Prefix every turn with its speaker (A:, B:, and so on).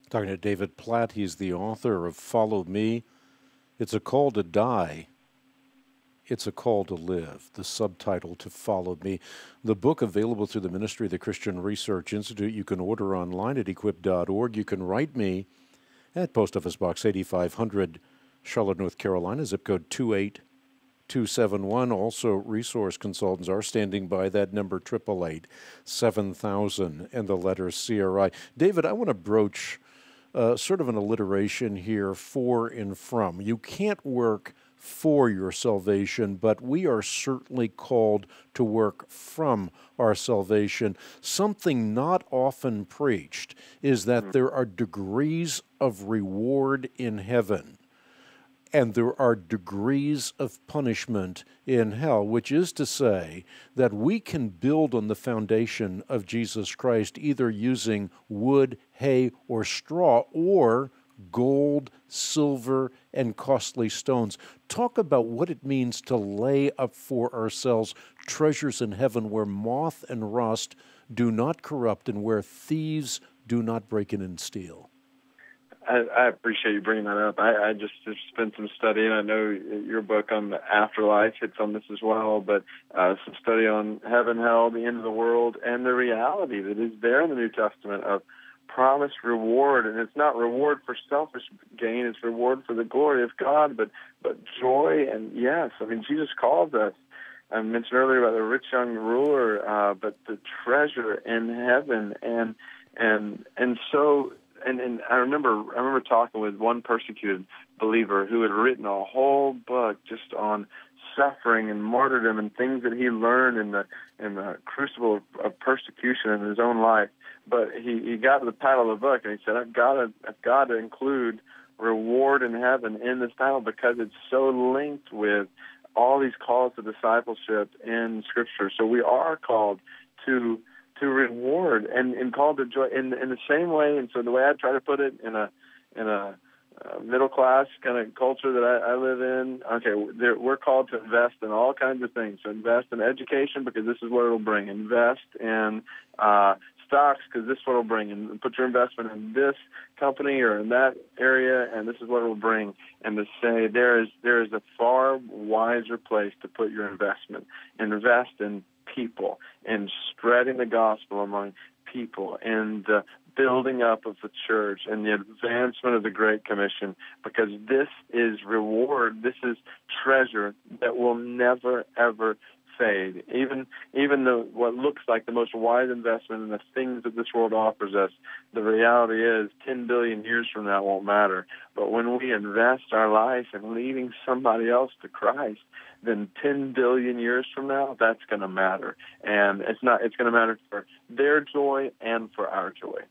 A: Talking to David Platt. He's the author of Follow Me. It's a call to die. It's a call to live. The subtitle to Follow Me. The book available through the Ministry of the Christian Research Institute. You can order online at equip.org. You can write me at Post Office Box 8500, Charlotte, North Carolina, zip code 28271. Also, resource consultants are standing by. That number, 888-7000, and the letter CRI. David, I want to broach sort of an alliteration here, for and from. You can't work for your salvation, but we are certainly called to work from our salvation. Something not often preached is that there are degrees of reward in heaven, and there are degrees of punishment in hell, which is to say that we can build on the foundation of Jesus Christ either using wood, hay, or straw, or gold, silver, and costly stones. Talk about what it means to lay up for ourselves treasures in heaven where moth and rust do not corrupt and where thieves do not break in and steal.
B: I appreciate you bringing that up. I just spent some study, and I know your book on the afterlife hits on this as well, but some study on heaven, hell, the end of the world, and the reality that is there in the New Testament of promised reward. And it's not reward for selfish gain, it's reward for the glory of God, but joy. And yes, I mean, Jesus called us. I mentioned earlier about the rich young ruler, but the treasure in heaven. And I remember talking with one persecuted believer who had written a whole book just on suffering and martyrdom and things that he learned in the crucible of persecution in his own life. But he got to the title of the book and he said, I've got to include reward in heaven in this title because it's so linked with all these calls to discipleship in Scripture. So we are called to reward and called to joy in the same way. And so the way I try to put it in a middle class kind of culture that I live in, okay, we're called to invest in all kinds of things. So invest in education because this is what it'll bring. Invest in stocks because this is what it'll bring. And put your investment in this company or in that area, and this is what it'll bring. And to say there is a far wiser place to put your investment. Invest in people and spreading the gospel among people and the building up of the church and the advancement of the Great Commission, because this is reward, this is treasure that will never, ever fade. Even though what looks like the most wise investment in the things that this world offers us, the reality is 10 billion years from now won't matter. But when we invest our life in leading somebody else to Christ, then 10 billion years from now, that's going to matter. And it's going to matter for their joy and for our joy.